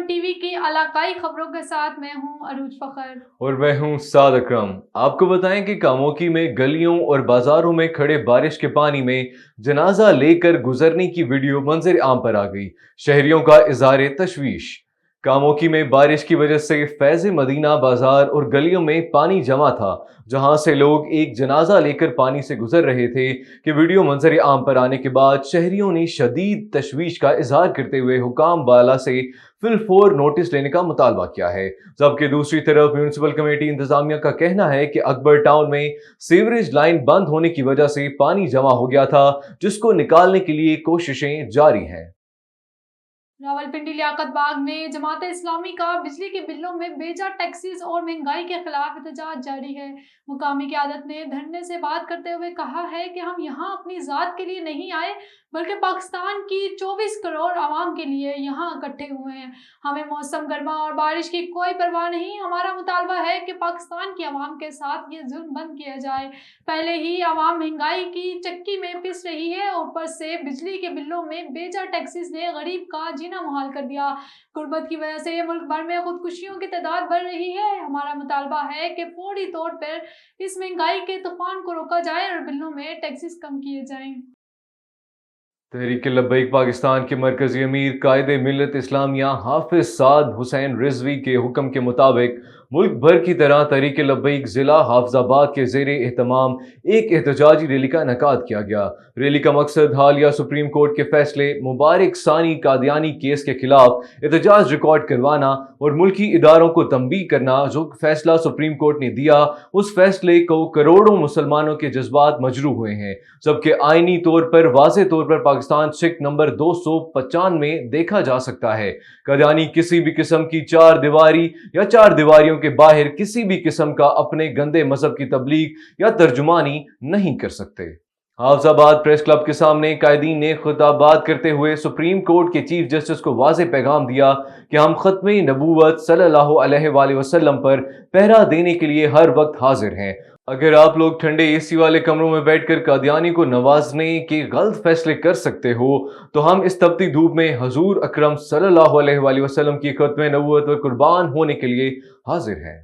One TV की इलाकाई खबरों के साथ मैं हूं अरूज फखर और मैं हूं साद अकरम। आपको बताएं कि कामोकी में गलियों और बाजारों में खड़े बारिश के पानी में जनाजा लेकर गुजरने की वीडियो मंजर आम पर आ गई। शहरियों का इज़हार तशवीश। कामोकी में बारिश की वजह से फैज़ मदीना बाजार और गलियों में पानी जमा था, जहां से लोग एक जनाजा लेकर पानी से गुजर रहे थे कि वीडियो मंजर आम पर आने के बाद शहरियों ने शदीद तशवीश का इजहार करते हुए हुकाम बाला से फिलफोर नोटिस लेने का मुतालबा किया है। जबकि दूसरी तरफ म्यूनिसिपल कमेटी इंतजामिया का कहना है कि अकबर टाउन में सीवरेज लाइन बंद होने की वजह से पानी जमा हो गया था, जिसको निकालने के लिए कोशिशें जारी हैं। रावलपिंडी लियाकत बाग में जमात इस्लामी का बिजली के बिलों में बेजा टैक्सेस और महंगाई के खिलाफ एहतजाज जारी है। मुकामी क़यादत ने धरने से बात करते हुए कहा है कि हम यहाँ अपनी ज़ात के लिए नहीं आए, बल्कि पाकिस्तान की 24 करोड़ आवाम के लिए यहाँ इकट्ठे हुए हैं। हमें मौसम गर्मा और बारिश की कोई परवाह नहीं। हमारा मुतालबा है कि पाकिस्तान की आवाम के साथ ये जुल्म बंद किया जाए। पहले ही आवाम महंगाई की चक्की में पिस रही है, ऊपर से बिजली के बिलों में बेजा टैक्सेस ने गरीब का जीना मुहाल कर दिया। गुर्बत की वजह से मुल्क भर में खुदकुशियों की तादाद बढ़ रही है। हमारा मुतालबा है कि फौरी तौर पर इस महंगाई के तूफान को रोका जाए और बिलों में टैक्सेस कम किए जाएं। तहरीक लब्बैक पाकिस्तान के मरकजी अमीर कायदे मिल्लत इस्लामिया हाफिज साद हुसैन रिजवी के हुक्म के मुताबिक मुल्क भर की तरह तहरीक लब्बैक जिला हाफिजाबाद के ज़ेर एहतमाम एक एहतजाजी रैली का इनेकाद किया गया। रैली का मकसद हालिया सुप्रीम कोर्ट के फैसले मुबारक सानी कादियानी केस के खिलाफ एहतजाज रिकॉर्ड करवाना और मुल्की इदारों को तंबीह करना, जो फैसला सुप्रीम कोर्ट ने दिया उस फैसले को करोड़ों मुसलमानों के जज्बात मजरूह हुए हैं। जबकि आईनी तौर पर वाज़े तौर पर पाकिस्तान सिक नंबर 295 में देखा जा सकता है। कादियानी किसी भी किस्म की चार दीवारी या चार दीवारियों के बाहर किसी भी किस्म का अपने गंदे मजहब की तबलीग या तर्जुमानी नहीं कर सकते। हाफिजाबाद प्रेस क्लब के सामने कायदीन ने खुताबात करते हुए सुप्रीम कोर्ट के चीफ जस्टिस को वाज़ेह पैगाम दिया कि हम खत्मे नबूवत सल्लल्लाहु अलैहि वसल्लम पर पहरा देने के लिए हर वक्त हाजिर हैं। अगर आप लोग ठंडे एसी वाले कमरों में बैठकर कादियानी को नवाजने के गलत फैसले कर सकते हो, तो हम इस तपती धूप में हजूर अकरम सल्लल्लाहु अलैहि वसल्लम की खत्मे नबूवत पर कुर्बान होने के लिए हाजिर हैं।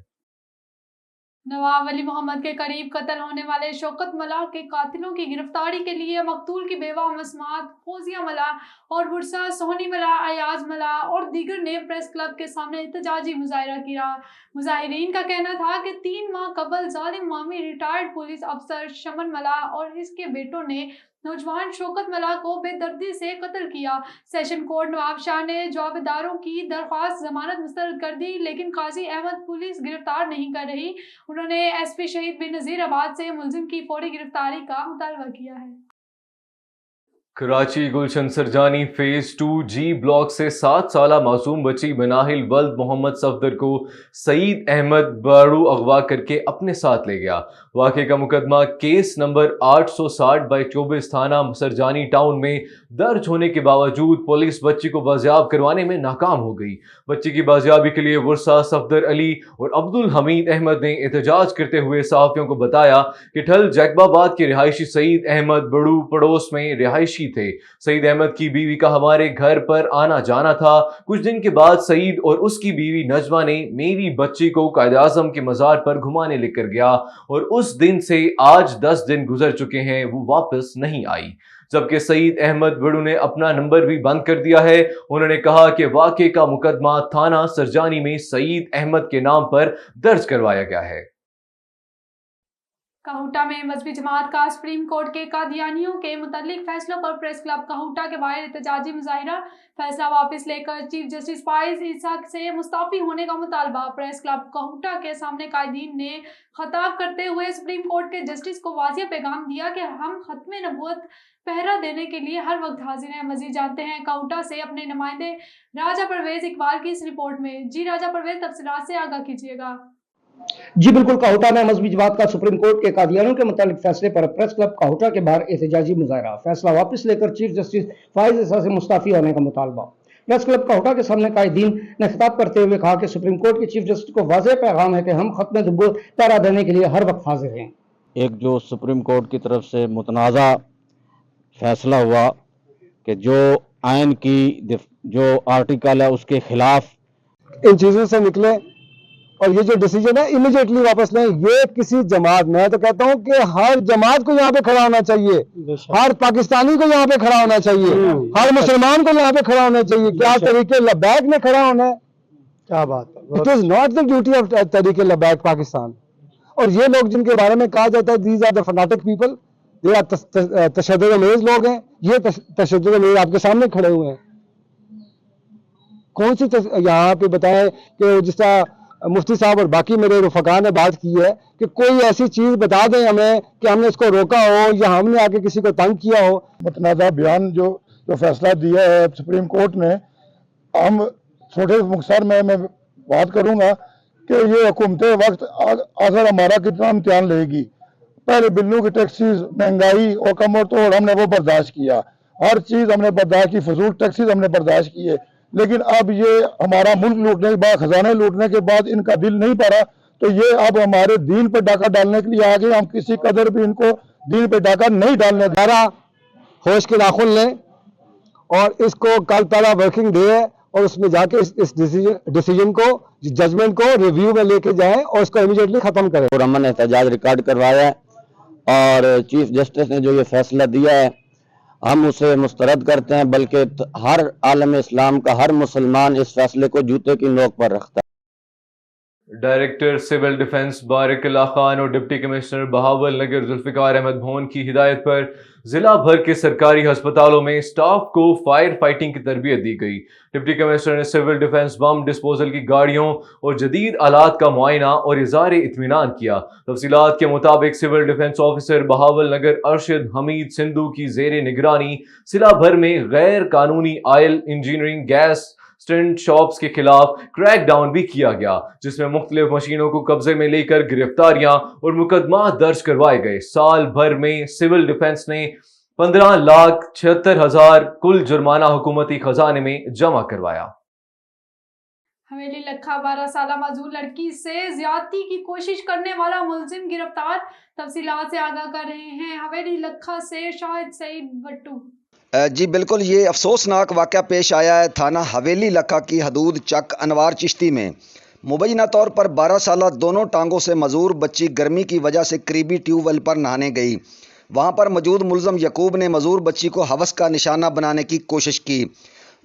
नवाब वली मोहम्मद के करीब कत्ल होने वाले शौकत मल्लाह के कातिलों की गिरफ्तारी के लिए मकतूल की बेवा मसमात फौजिया मल्लाह और बुरसा सोहनी मल्लाह, अयाज मल्लाह और दीगर ने प्रेस क्लब के सामने एहतजाजी मुजाहिरा किया। मुजाहिरीन का कहना था कि 3 माह कबल जालिम मामी रिटायर्ड पुलिस अफसर शमन मल्लाह और इसके बेटों ने नौजवान शौकत मल्लाह को बेदर्दी से कत्ल किया। सेशन कोर्ट नवाब शाह ने जवाबदारों की दरख्वास्त जमानत मुस्तरद कर दी, लेकिन काजी अहमद पुलिस गिरफ्तार नहीं कर रही। उन्होंने एसपी शहीद बिन नज़ीराबाद से मुलजिम की फौरी गिरफ्तारी का मुतालबा किया है। कराची गुलशन सरजानी फेज 2G ब्लॉक से 7 साला मासूम बच्ची मनाहिल वल्द मोहम्मद सफदर को सईद अहमद बाड़ू अगवा करके अपने साथ ले गया। वाक़े का मुकदमा केस नंबर 860/24 थाना सरजानी टाउन में दर्ज होने के बावजूद पुलिस बच्ची को बाजियाब करवाने में नाकाम हो गई। बच्ची की बाजियाबी के लिए वर्षा सफदर अली और अब्दुल हमीद अहमद ने एहतजाज करते हुए सहाफ़ियों को बताया कि ठल जैकबाबाद के रिहायशी सईद अहमद बड़ू पड़ोस में रिहायशी थे। सईद अहमद की बीवी का हमारे घर पर आना जाना था। कुछ दिन के बाद सईद और उसकी बीवी नजमा ने मेरी बच्ची को कायद आज़म के मज़ार पर घुमाने लेकर गया और उस दिन से आज 10 दिन गुजर चुके हैं, वो वापस नहीं आई। जबकि सईद अहमद बड़ू ने अपना नंबर भी बंद कर दिया है। उन्होंने कहा कि वाक़े का मुकदमा थाना सरजानी में सईद अहमद के नाम पर दर्ज करवाया गया है। काहूटा में मजहबी जमात का सुप्रीम कोर्ट के कादियानियों के मुतालिक फैसलों पर प्रेस क्लब काहूटा के बाहर एहतजाजी मुजाहिरा। फैसला वापस लेकर चीफ जस्टिस फाइज ईसा से मुस्ताफी होने का मुतालबा। प्रेस क्लब काहूटा के सामने कायदीन ने खताब करते हुए सुप्रीम कोर्ट के जस्टिस को वाज़ेह पैगाम दिया कि हम खत्मे नबूवत पहरा देने के लिए हर वक्त हाजिर हैं। मजीद जानते हैं काहूटा से अपने नुमाइंदे राजा परवेज इकबाल की इस रिपोर्ट में। जी राजा परवेज, तफसीलात से आगाह कीजिएगा। जी बिल्कुल, काहूटा में मजहबी जमात का सुप्रीम कोर्ट के कादियानियों के मुतालिक फैसले पर प्रेस क्लब काहूटा के बाहर एहतजाजी मुजाहिरा। फैसला वापस लेकर चीफ जस्टिस फाइज ईसा से मुस्ताफी होने का मुतालबा। प्रेस क्लब काहूटा के सामने कायदीन ने खिताब करते हुए कहा कि सुप्रीम कोर्ट के चीफ जस्टिस को वाज़ेह पैगाम है कि हम खत्म नबूवत पहरा देने के लिए हर वक्त हाजिर हैं। एक जो सुप्रीम कोर्ट की तरफ से मुतनाज़ा फैसला हुआ कि जो आइन की जो आर्टिकल है उसके खिलाफ ان چیزوں سے نکلیں اور یہ جو ڈیسیجن ہے امیڈیٹلی واپس لیں. یہ کسی جماعت، میں تو کہتا ہوں کہ ہر جماعت کو یہاں پہ کھڑا ہونا چاہیے، ہر پاکستانی کو یہاں پہ کھڑا ہونا چاہیے، ہر مسلمان کو یہاں پہ کھڑا ہونا چاہیے. کیا طریقے لبیک میں کھڑا ہونا ہے؟ کیا بات ہے. It is not the duty of طریقے لبیک پاکستان. اور یہ لوگ جن کے بارے میں کہا جاتا ہے دیز آر دا فناٹک پیپل، یہ تشدد امیز لوگ ہیں. یہ تشدد امیز آپ کے سامنے کھڑے ہوئے ہیں. کون سی یہاں پہ بتائیں کہ جس طرح مفتی صاحب اور باقی میرے رفقا نے بات کی ہے کہ کوئی ایسی چیز بتا دیں ہمیں کہ ہم نے اس کو روکا ہو یا ہم نے آ کے کسی کو تنگ کیا ہو. متنازع بیان جو فیصلہ دیا ہے سپریم کورٹ نے، ہم چھوٹے مختصر میں بات کروں گا کہ یہ حکومت وقت آخر ہمارا کتنا امتحان لے گی. پہلے بلوں کی ٹیکسیز، مہنگائی اور کم و توڑ ہم نے وہ برداشت کیا، ہر چیز ہم نے برداشت کی، فضول ٹیکسیز ہم نے برداشت کیے. لیکن اب یہ ہمارا ملک لوٹنے کے بعد، خزانے لوٹنے کے بعد ان کا دل نہیں پڑا، تو یہ اب ہمارے دین پہ ڈاکہ ڈالنے کے لیے آگے. ہم کسی قدر بھی ان کو دین پہ ڈاکہ نہیں ڈالنے دیں. ہوش کے ناخن لیں اور اس کو کل پہلا ورکنگ ڈے ہے اور اس میں جا کے اس ڈیسیجن کو، ججمنٹ کو ریویو میں لے کے جائیں اور اس کو امیڈیٹلی ختم کریں. اور امن احتجاج ریکارڈ کروایا ہے اور چیف جسٹس نے جو یہ فیصلہ دیا ہے ہم اسے مسترد کرتے ہیں، بلکہ ہر عالم اسلام کا ہر مسلمان اس فیصلے کو جوتے کی نوک پر رکھتا ہے. ڈائریکٹر سول ڈیفنس بارک اللہ خان اور ڈپٹی کمشنر بہاول نگر ذوالفقار احمد بھون کی ہدایت پر ضلع بھر کے سرکاری ہسپتالوں میں سٹاف کو فائر فائٹنگ کی تربیت دی گئی. ڈپٹی کمشنر نے سول ڈیفنس بم ڈسپوزل کی گاڑیوں اور جدید آلات کا معائنہ اور اظہار اطمینان کیا. تفصیلات کے مطابق civil defence officer Bahawalnagar Arshad Hamid Sandhu کی زیر نگرانی ضلع بھر میں غیر قانونی oil engineering gas stand shops کے خلاف کریک ڈاؤن بھی کیا گیا، جس میں مختلف مشینوں کو قبضے میں لے کر گرفتاریاں اور مقدمات درج کروائے گئے. سال بھر میں سول ڈیفنس نے 15,76,000 کل جرمانہ حکومتی خزانے میں جمع کروایا. حویلی لکھا 12 سالہ معذور لڑکی سے زیادتی کی کوشش کرنے والا ملزم گرفتار. تفصیلات سے آگاہ کر رہے ہیں حویلی لکھا سے شاہد سعید بٹو. جی بالکل، یہ افسوسناک واقعہ پیش آیا ہے تھانہ حویلی لکھا کی حدود چک انوار چشتی میں. مبینہ طور پر 12 سالہ دونوں ٹانگوں سے معذور بچی گرمی کی وجہ سے قریبی ٹیوب ویل پر نہانے گئی. وہاں پر موجود ملزم یعقوب نے معذور بچی کو ہوس کا نشانہ بنانے کی کوشش کی.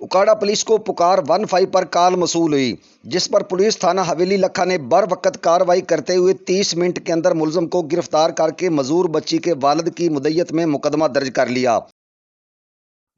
اکاڑا پولیس کو پکار 15 پر کال موصول ہوئی، جس پر پولیس تھانہ حویلی لکھا نے بر وقت کارروائی کرتے ہوئے 30 منٹ کے اندر ملزم کو گرفتار کر کے معذور بچی کے والد کی مدعیت میں مقدمہ درج کر لیا.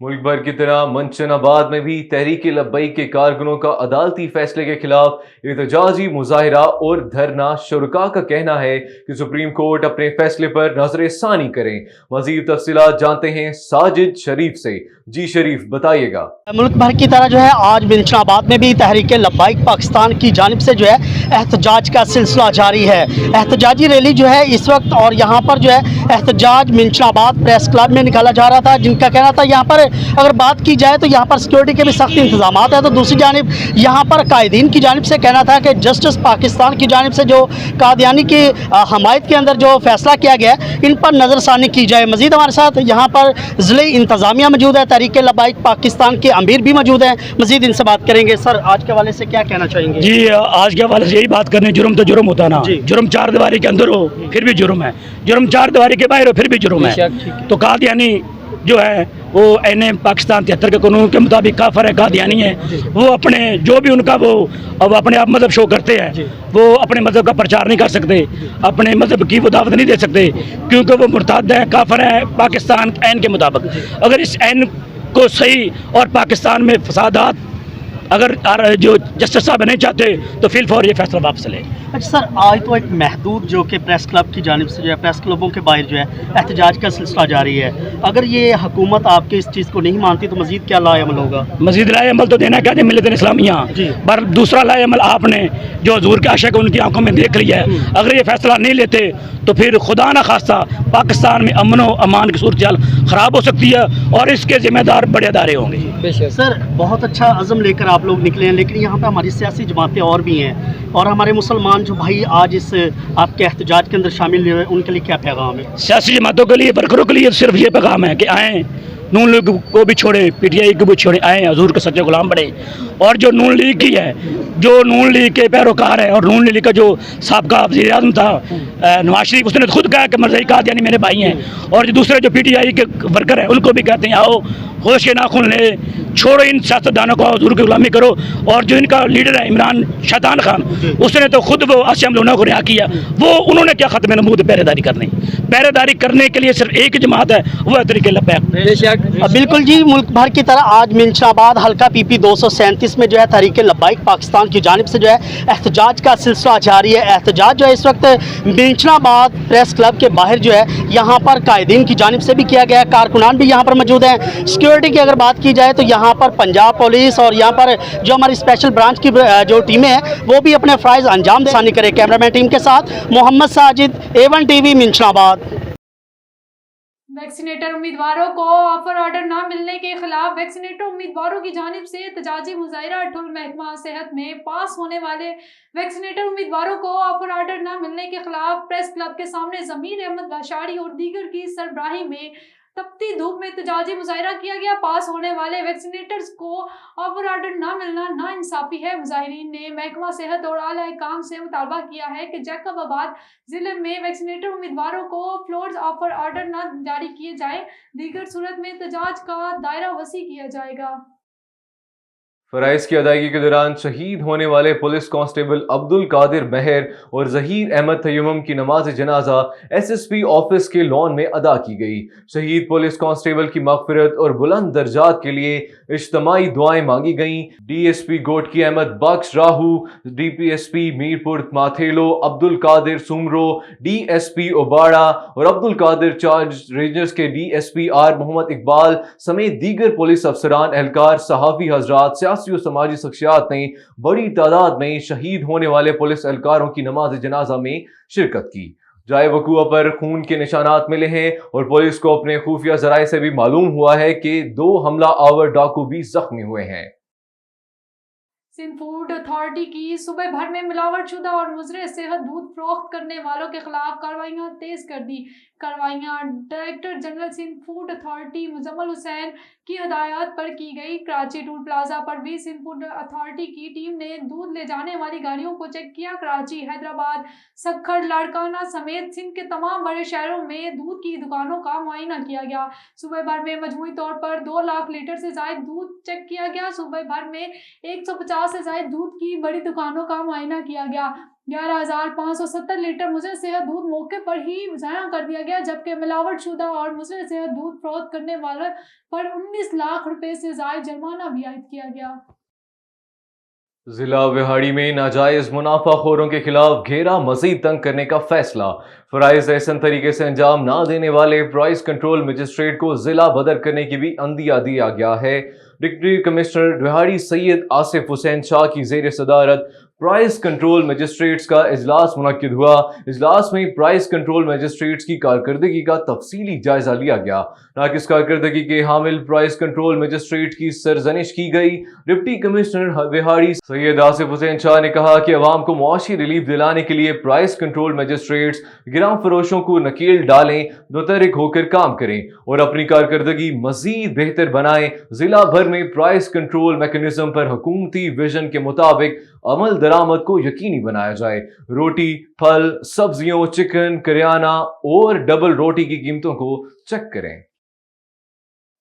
ملک بھر کی طرح منچن آباد میں بھی تحریک لبیک کے کارکنوں کا عدالتی فیصلے کے خلاف احتجاجی مظاہرہ اور دھرنا. شرکاء کا کہنا ہے کہ سپریم کورٹ اپنے فیصلے پر نظر ثانی کریں. مزید تفصیلات جانتے ہیں ساجد شریف سے. جی شریف بتائیے گا. ملک بھر کی طرح جو ہے آج منچن آباد میں بھی تحریک لبیک پاکستان کی جانب سے جو ہے احتجاج کا سلسلہ جاری ہے. احتجاجی ریلی جو ہے اس وقت اور یہاں پر جو ہے احتجاج منچن آباد پریس کلب میں نکالا جا رہا تھا، جن کا کہنا تھا یہاں پر اگر بات کی جائے تو یہاں پر سیکورٹی کے بھی سخت انتظامات ہیں، تو دوسری جانب یہاں پر قائدین کی جانب سے کہنا تھا کہ جسٹس پاکستان کی جانب سے جو قادیانی کی حمایت کے اندر جو فیصلہ کیا گیا ہے ان پر نظر ثانی کی جائے. مزید ہمارے ساتھ یہاں پر ضلع انتظامیہ موجود ہے، تحریک لبیک پاکستان کے امیر بھی موجود ہیں، مزید ان سے بات کریں گے. سر آج کے حوالے سے کیا کہنا چاہیں گے؟ جی آج کے حوالے سے یہی بات کرنے، جرم تو جرم ہوتا ہے نا، جرم چار دیواری کے اندر ہو پھر بھی جرم ہے، جرم چار دیواری کے باہر ہو پھر بھی جرم ہے. تو قادیانی جو ہے وہ این پاکستان 73 کے قانون کے مطابق کافر ہے، قادیانی ہے. وہ اپنے جو بھی ان کا وہ اب اپنے آپ مذہب شو کرتے ہیں، وہ اپنے مذہب کا پرچار نہیں کر سکتے، اپنے مذہب کی وہ دعوت نہیں دے سکتے، کیونکہ وہ مرتد ہیں، کافر ہیں پاکستان عین کے مطابق. اگر اس عین کو صحیح اور پاکستان میں فسادات اگر جو جسٹس صاحب نہیں چاہتے تو فی الفور یہ فیصلہ واپس لے. اچھا سر، آج تو ایک محدود جو کہ پریس کلب کی جانب سے جو ہے پریس کلبوں کے باہر جو ہے احتجاج کا سلسلہ جاری ہے، اگر یہ حکومت آپ کے اس چیز کو نہیں مانتی تو مزید کیا لائے عمل ہوگا؟ مزید لائے عمل تو دینا کیا ہے ملت اسلامیہ پر دوسرا لائے عمل آپ نے جو حضور کے عاشق ان کی آنکھوں میں دیکھ لیا ہے. اگر یہ فیصلہ نہیں لیتے تو پھر خدا نہ خواستہ پاکستان میں امن و امان کی صورتحال خراب ہو سکتی ہے اور اس کے ذمہ دار بڑے ادارے ہوں گے. سر بہت اچھا عزم لے کر آپ لوگ نکلے ہیں، لیکن یہاں پہ ہماری سیاسی جماعتیں اور بھی ہیں اور ہمارے مسلمان جو بھائی آج اس آپ کے احتجاج کے اندر شامل ہوئے ان کے لیے کیا پیغام ہے؟ سیاسی جماعتوں کے لیے، ورکروں کے لیے صرف یہ پیغام ہے کہ آئیں नून लीग को भी छोड़े, पीटीआई को भी छोड़े, आए हजूर के सच्चे गुलाम बने। और जो नून लीग की है, जो नून लीग के पैरोकार है, और नून लीग का जो साबका वज़ीर आज़म था नवाज शरीफ, उसने खुद कहा कि मरज़ई कादियानी मेरे भाई हैं। और जो दूसरे जो पीटीआई के वर्कर हैं उनको भी कहते हैं आओ होश के नाखून ले, छोड़ो इन सियासतदानों को, हजूर की गुलामी करो। और जो इनका लीडर है इमरान शैतान खान, उसने तो खुद वो आसिम लोना को रिहा किया। वो उन्होंने क्या ख़त्म नबूवत पहरेदारी करनी, पहरेदारी करने के लिए सिर्फ एक ही जमात है, वो है तहरीक लब्बैक। बिल्कुल जी, मुल्क भर की तरह आज मिंशनाबाद हल्का PP 237 में जो है तहरीक लब्बाइक पाकिस्तान की जानिब से जो है एहतजाज का सिलसिला जारी है। एहतजाज जो है इस वक्त मिंशनाबाद प्रेस क्लब के बाहर जो है यहाँ पर कायदीन की जानिब से भी किया गया है, कारकुनान भी यहाँ पर मौजूद हैं। सिक्योरिटी की अगर बात की जाए तो यहाँ पर पंजाब पुलिस और यहाँ पर जो हमारी स्पेशल ब्रांच की जो टीमें हैं वो भी अपने फ़राइज़ अंजाम दे करे। कैमरामैन टीम के साथ Mohammad Sajid, A1 TV Minchinabad. Vaccinator उम्मीदवारों को ऑफर ऑर्डर न मिलने के खिलाफ वैक्सीनेटर उम्मीदवारों की जानिब से एहतजाजी मुजाहिरा। ठुल महकमा सेहत में पास होने वाले वैक्सीनेटर उम्मीदवारों को ऑफर ऑर्डर न मिलने के खिलाफ प्रेस क्लब के सामने ज़मीर अहमद वाशारी और दीगर की सरबराही में तपती धूप में एहतजाजी मुजाहिरा किया गया। पास होने वाले वैक्सीनेटर्स को ऑफर ऑर्डर न मिलना नाइंसाफ़ी है। मुजाहिरीन ने महकमा सेहत और आला काम से मुतालबा किया है कि जैकबाबाद ज़िले में वैक्सीनेटर उम्मीदवारों को फ्लोर्स ऑफर ऑर्डर न जारी किए जाए, दीगर सूरत में एहतजाज का दायरा वसी किया जाएगा। फराइज की अदायगी के दौरान शहीद होने वाले पुलिस कांस्टेबल अब्दुल कादिर महर और जहीर अहमद तयम्मुम की नमाज जनाजा SSP ऑफिस के लॉन में अदा की गई। शहीद पुलिस कांस्टेबल की मगफिरत और बुलंद दर्जात के लिए इज्तमाई दुआएं मांगी गईं। DSP गोटकी अहमद बख्श राहू, DPSP मीरपुर माथेलो अब्दुल कादिर सुमरो, DSP ओबाड़ा और अब्दुल कादिर चार्ज रेंजर्स के DSP R मोहम्मद इकबाल समेत दीगर पुलिस अफसरान, एहलकार, सहाफ़ी हजरात, सियासी और समाजी शख्सियात ने बड़ी तादाद में शहीद होने वाले पुलिस एहलकारों की नमाज जनाजा में शिरकत की। जाए वकूआ पर खून के निशानात मिले हैं और पुलिस को अपने खुफिया जराए से भी मालूम हुआ है कि 2 हमला आवर डाकू भी जख्मी हुए हैं। सिंध फूड अथॉरिटी की सूबे भर में मिलावटशुदा और मुज़र सेहत दूध फरोख्त करने वालों के खिलाफ कार्रवाइयाँ तेज कर दी। कार्रवाइयाँ director general Sindh food authority Muzammil Hussain की हदायत पर की गई। कराची टूल प्लाजा पर भी सिंध फूड अथॉरिटी की टीम ने दूध ले जाने वाली गाड़ियों को चेक किया। कराची, हैदराबाद, सक्खर, लाड़काना समेत सिंध के तमाम बड़े शहरों में दूध की दुकानों का मुआयना किया गया। सूबे भर में मजमूई तौर पर 2 लाख लीटर से ज़ायद दूध चेक किया गया। सूबे भर में 150 से ज़ायद दूध की बड़ी दुकानों का मुआयना किया गया। 11,570 लीटर मुज़र सेहत दूध मौके पर ही ज़ाया कर दिया गया, जबकि मिलावटशुदा और मुज़र सेहत दूध फरोख्त करने वाले पर 19 लाख रुपए से ज़ायद जुर्माना भी आयद किया गया। जिला विहाड़ी में नाजायज मुनाफाखोरों के खिलाफ घेरा मजीद तंग करने का फैसला। फराइज एहसन तरीके से अंजाम ना देने वाले प्राइस कंट्रोल मजिस्ट्रेट को जिला बदर करने की भी अंदिया दिया गया है। डिप्टी कमिश्नर विहाड़ी सैयद आसिफ हुसैन शाह की जेर सदारत प्राइस कंट्रोल मजिस्ट्रेट्स का इजलास मुनक्किद हुआ। इजलास में प्राइस कंट्रोल मजिस्ट्रेट्स की कारकर्दगी का तफसीली जायजा लिया गया। नाकिस कारकर्दगी के हामिल प्राइस कंट्रोल मजिस्ट्रेट की सरजनिश की गई। डिप्टी कमिश्नर विहाड़ी सैयद आसिफ हुसैन शाह ने कहा कि अवाम को मुआशी रिलीफ दिलाने के लिए प्राइस कंट्रोल मजिस्ट्रेट्स गिराम फरोशों को नकेल डालें, मुतहरिक होकर काम करें और अपनी कारकर्दगी मजीद बेहतर बनाएं। जिला भर में प्राइस कंट्रोल मैकेनिज्म पर हुकूमती विजन के मुताबिक अमल दरामद को यकीनी बनाया जाए। रोटी, फल, सब्जियों, चिकन, करियाना और डबल रोटी की कीमतों को चेक करें।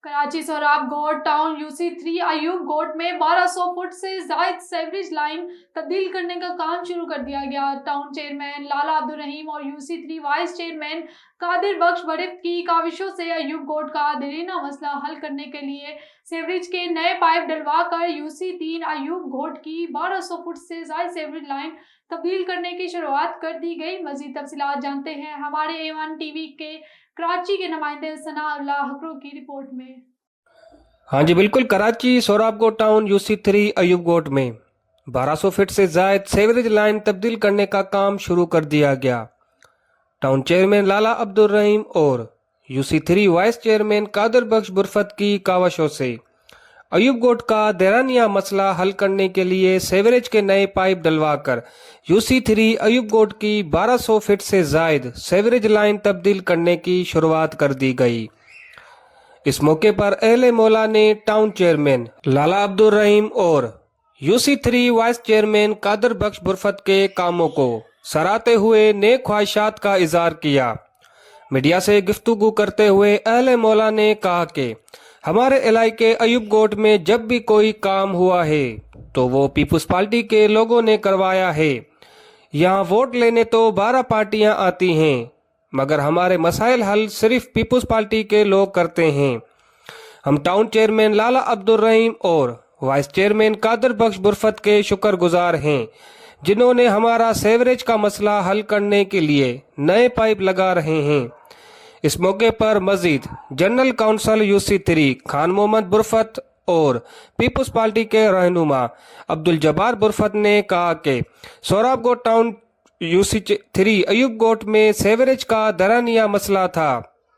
कराची सोहराब गोट टाउन UC3 अयूब गोट में 1200 फुट से जायद सेवरेज लाइन तब्दील करने का काम शुरू कर दिया गया। टाउन चेयरमैन लाला अब्दुल रहीम और UC3 वाइस चेयरमैन कादिर बख्श बरिफ्त की काविशों से अयूब गोट का देरीना मसला हल करने के लिए सेवरेज के नए पाइप डलवा कर UC3 अयूब गोट की 1200 फुट से जायद सेवरेज लाइन तब्दील करने की शुरुआत कर दी गई। मजीद तफसीलात जानते हैं हमारे A1 TV के कराची के नुमाइंदे सनाउल्लाह हकरू की रिपोर्ट में। हाँ जी बिल्कुल, कराची सोहराबगोट टाउन UC3 अयूब गोट में 1200 फीट से जायद सेवरेज लाइन तब्दील करने का काम शुरू कर दिया गया। टाउन चेयरमैन लाला अब्दुल रहीम और UC3 वाइस चेयरमैन कादिर बख्श बुरफत की कावशों से अयूब गोट का देरानिया मसला हल करने के लिए सेवरेज के नए पाइप डलवाकर UC3 अयूब गोट की 1200 फीट से जायद सेवरेज लाइन तब्दील करने की शुरुआत कर दी गई। इस मौके पर अहले मौला ने टाउन चेयरमैन लाला अब्दुल रहीम और UC3 वाइस चेयरमैन कादर बख्श बुरफत के कामों को सराहते हुए नेक ख्वाहिशात का इजहार किया। मीडिया से गुफ्तगू करते हुए अहले मौला ने कहा कि हमारे इलाके अयूब गोट में जब भी कोई काम हुआ है तो वो पीपुल्स पार्टी के लोगों ने करवाया है। यहाँ वोट लेने तो 12 पार्टियां आती हैं, मगर हमारे मसाइल हल सिर्फ पीपुल्स पार्टी के लोग करते हैं। हम टाउन चेयरमैन लाला अब्दुल रहीम और वाइस चेयरमैन कादर बख्श बुरफत के शुक्रगुजार हैं, जिन्होंने हमारा सेवरेज का मसला हल करने के लिए नए पाइप लगा रहे हैं। इस मौके पर मजीद general council UC3 Khan Mohammad Burfat और पीपुल्स पार्टी के रहनुमा अब्दुल जब्बार बुरफत ने कहा कि सोराबगोट टाउन UC3 अयूब गोट में सेवरेज का दरानिया मसला था,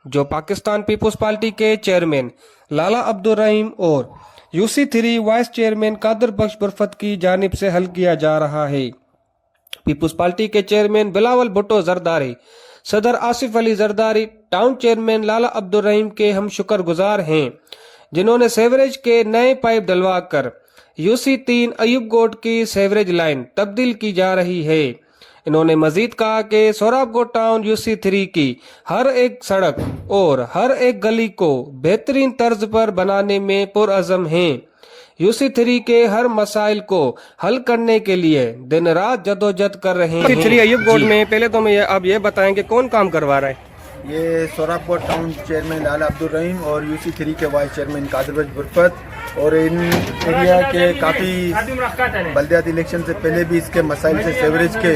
जो पाकिस्तान पीपुल्स पार्टी के चेयरमैन लाला अब्दुल रहीम और UC3 वाइस चेयरमैन कादर बख्श बुरफत की जानिब से हल किया जा रहा है। पीपुल्स पार्टी के चेयरमैन बिलावल भुट्टो जरदारी, सदर आसिफ अली जरदारी, टाउन चेयरमैन लाला अब्दुल रहीम के हम शुक्रगुजार हैं, जिन्होंने सेवरेज के नए पाइप डलवा कर UC3 अयूब गोट की सेवरेज लाइन तब्दील की जा रही है। इन्होंने मजीद कहा कि सोराबगोट टाउन UC3 की हर एक सड़क और हर एक गली को बेहतरीन तर्ज पर बनाने में पुरअज़म हैं। UC3 के हर मसाइल को हल करने के लिए दिन रात जदोजहद कर रहे हैं। UC3 अयूब गोट में पहले तो आप ये बताएं कि कौन काम करवा रहा है? ये सोराबगोट टाउन चेयरमैन लाला अब्दुल रहीम और UC3 के वाइस चेयरमैन कादर बख्श बुरफत, और इन एरिया के काफ़ी बल्दियाती इलेक्शन से पहले भी इसके मसाइल से सेवरेज के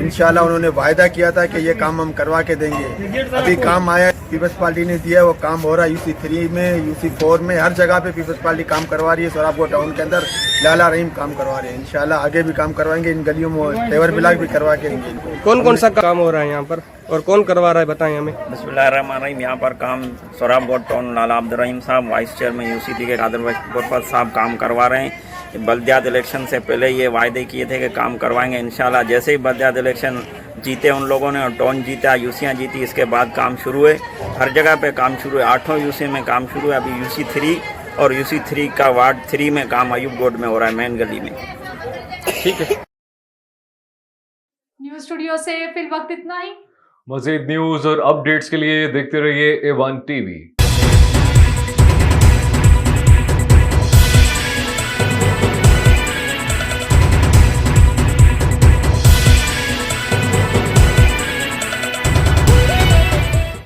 इंशाल्लाह उन्होंने वायदा किया था कि ये काम हम करवा के देंगे। अभी काम आया, पीपल्स पार्टी ने दिया, वो काम हो रहा है। UC3 में, UC4 में, हर जगह पे पीपल्स पार्टी काम करवा रही है। सोराबगोट टाउन के अंदर लाला रहीम काम करवा रहे हैं। इंशाल्लाह आगे भी काम करवाएंगे। इन गलियों में तेवर ब्लाक भी करवा के देंगे इनको। कौन कौन सा काम हो रहा है यहाँ पर और कौन करवा रहा है, बताएं हमें। बिस्मिल्लाहिर्रहमानिर्रहीम। यहाँ पर काम सोराबगोट टाउन लाला अब्दुल रहीम साहब, वाइस चेयरमैन UC3 के कादर बख्श बुरफत साहब काम करवा रहे हैं। बल्दियात इलेक्शन से पहले ये वायदे किए थे कि काम करवाएंगे। इंशाल्लाह जैसे ही बल्दियात इलेक्शन जीते उन लोगों ने, और टाउन जीता, यूसियाँ जीती, इसके बाद काम शुरू है। हर जगह पे काम शुरू है। 8 UC में काम शुरू है। अभी UC3 और UC3 का वार्ड 3 में काम अयूब गोट में हो रहा है, मेन गली में। ठीक है। न्यूज़ स्टूडियो से फिल वक्त इतना ही। मज़ीद न्यूज़ और अपडेट्स के लिए देखते रहिए A1 TV।